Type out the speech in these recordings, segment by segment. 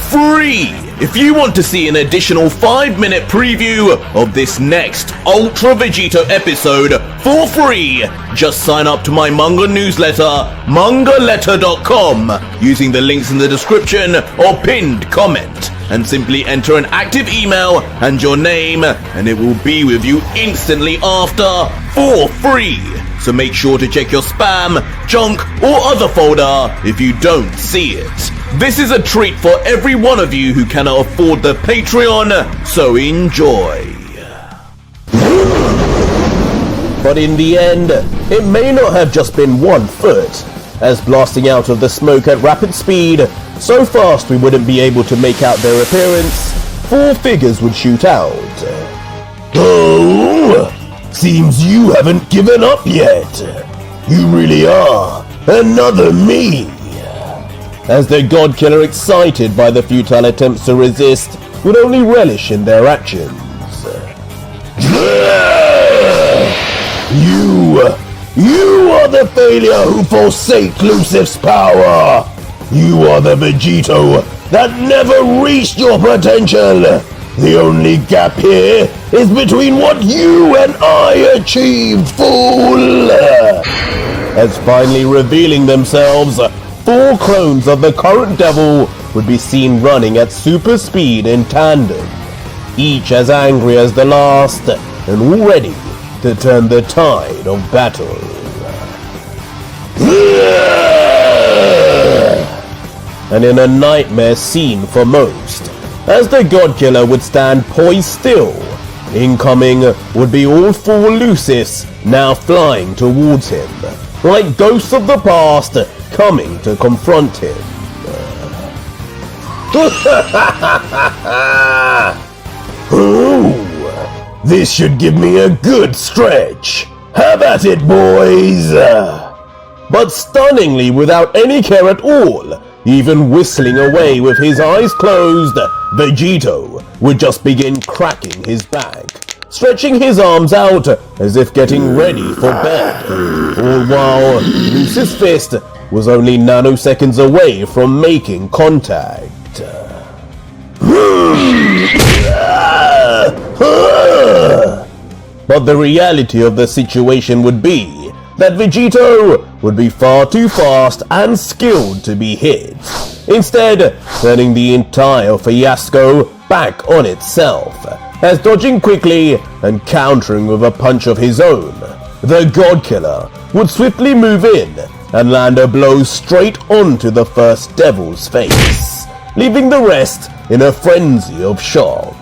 free. If you want to see an additional 5-minute preview of this next Ultra Vegito episode for free, just sign up to my manga newsletter, mangaletter.com, using the links in the description or pinned comment, and simply enter an active email and your name, and it will be with you instantly after for free. So make sure to check your spam, junk, or other folder if you don't see it. This is a treat for every one of you who cannot afford the Patreon, so enjoy. But in the end, it may not have just been 1 foot, as blasting out of the smoke at rapid speed, so fast we wouldn't be able to make out their appearance, 4 figures would shoot out. Oh! Seems you haven't given up yet. You really are another me. As the God Killer, excited by the futile attempts to resist, would only relish in their actions. You are the failure who forsake Lucif's power. You are the Vegito that never reached your potential. The only gap here is between what you and I achieved, fool! As finally revealing themselves, 4 clones of the current devil would be seen running at super speed in tandem, each as angry as the last and all ready to turn the tide of battle. And in a nightmare scene for most, as the God Killer would stand poised still, incoming would be all 4 Lucis now flying towards him, like ghosts of the past coming to confront him. Ooh, this should give me a good stretch. Have at it, boys! But stunningly without any care at all, even whistling away with his eyes closed, Vegito would just begin cracking his back, stretching his arms out as if getting ready for bed, all while Lucis' fist was only nanoseconds away from making contact. But the reality of the situation would be that Vegito would be far too fast and skilled to be hit, instead turning the entire fiasco back on itself, as dodging quickly and countering with a punch of his own, the God Killer would swiftly move in and land a blow straight onto the first devil's face, leaving the rest in a frenzy of shock.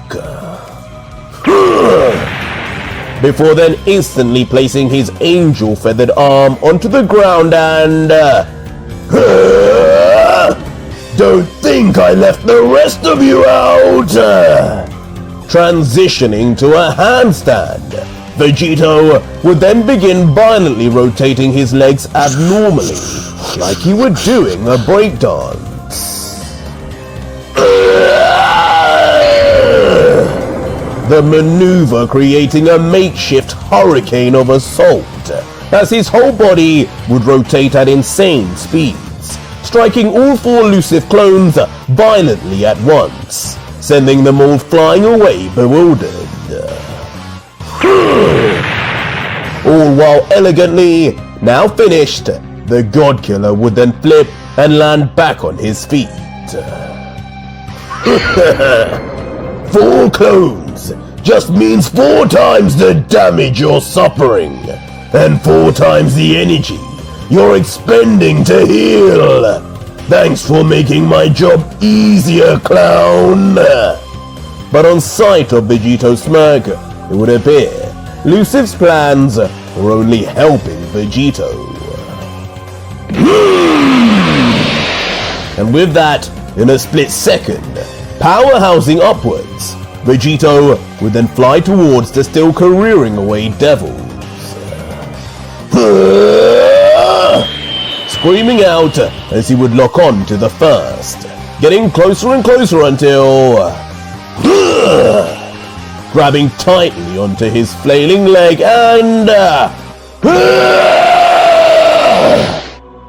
Before then instantly placing his angel-feathered arm onto the ground and... Don't think I left the rest of you out! Transitioning to a handstand, Vegito would then begin violently rotating his legs abnormally, like he were doing a breakdance. The maneuver creating a makeshift hurricane of assault, as his whole body would rotate at insane speeds, striking all 4 Lucif clones violently at once, sending them all flying away bewildered. All while elegantly, now finished, the God Killer would then flip and land back on his feet. 4 clones just means 4 times the damage you're suffering, and 4 times the energy you're expending to heal. Thanks for making my job easier, clown. But on sight of Vegito's smirk, it would appear Lucif's plans were only helping Vegito. And with that, in a split second, powerhousing upwards, Vegito would then fly towards the still careering away devils, screaming out as he would lock on to the first, getting closer and closer until... grabbing tightly onto his flailing leg and...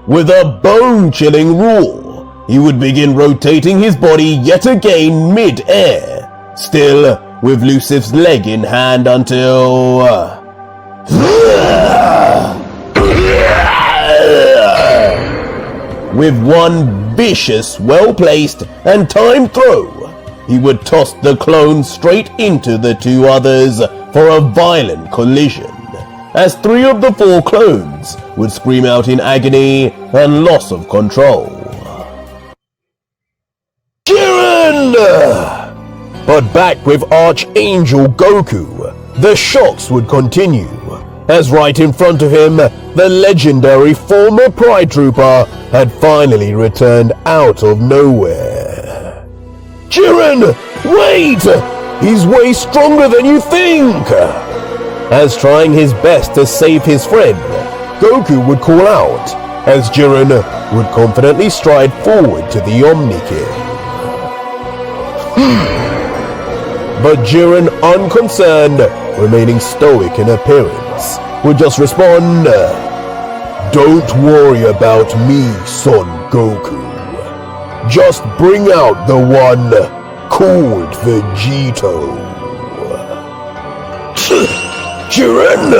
with a bone-chilling roar, he would begin rotating his body yet again mid-air, still with Lucif's leg in hand until... With one vicious, well-placed and timed throw, he would toss the clone straight into the two others for a violent collision, as 3 of the 4 clones would scream out in agony and loss of control. JIREN! But back with Archangel Goku, the shocks would continue, as right in front of him, the legendary former Pride Trooper had finally returned out of nowhere. JIREN! Wait! He's way stronger than you think! As trying his best to save his friend, Goku would call out, as JIREN would confidently stride forward to the Omni-King. But JIREN, unconcerned, remaining stoic in appearance, would just respond, "Don't worry about me, Son Goku. Just bring out the one called VEGITO." JIREN!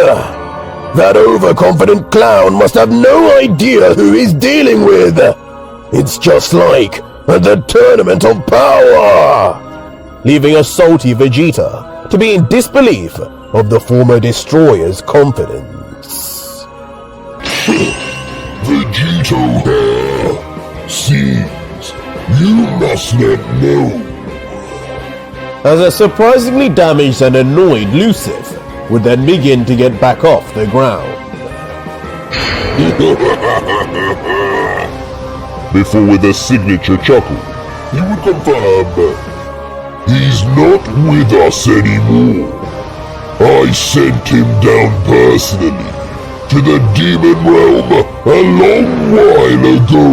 That overconfident clown must have no idea who he's dealing with! It's just like at the Tournament of Power! Leaving a salty Vegeta to be in disbelief of the former destroyer's confidence. VEGITO here. Seems you must not know. As a surprisingly damaged and annoyed Lucif would then begin to get back off the ground. Before with a signature chuckle, he would confirm, "He's not with us anymore. I sent him down personally to the demon realm a long while ago.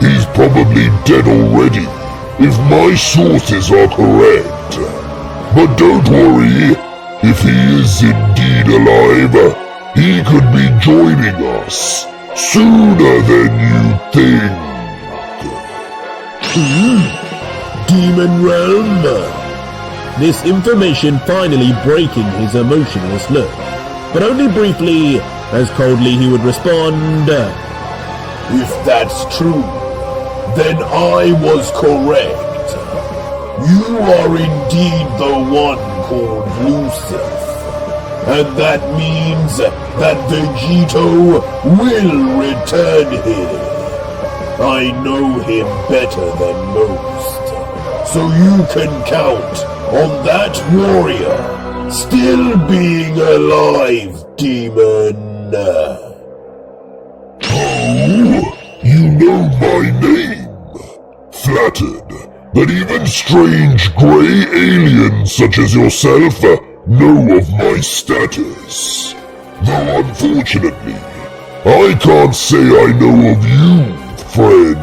He's probably dead already, if my sources are correct. But don't worry, if he is indeed alive, he could be joining us sooner than you think." Demon realm? This information finally breaking his emotionless look, but only briefly, as coldly he would respond, If that's true, then I was correct. You are indeed the one called Lucif. And that means that VEGITO will return here. I know him better than most. So you can count on that warrior still being alive, demon. Oh, you know my name. Flattered that even strange grey aliens such as yourself know of my status. Though unfortunately, I can't say I know of you, friend.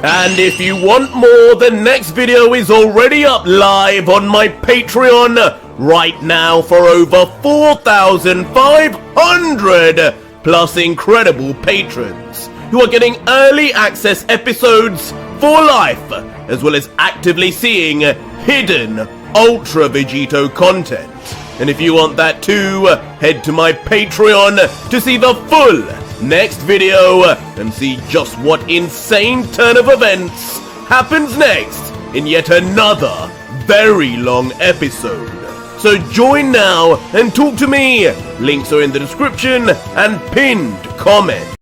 And if you want more, the next video is already up live on my Patreon right now for over 4,500 plus incredible patrons who are getting early access episodes for life, as well as actively seeing hidden Ultra VEGITO content. And if you want that too, head to my Patreon to see the full next video and see just what insane turn of events happens next in yet another very long episode. So join now and talk to me. Links are in the description and pinned comment.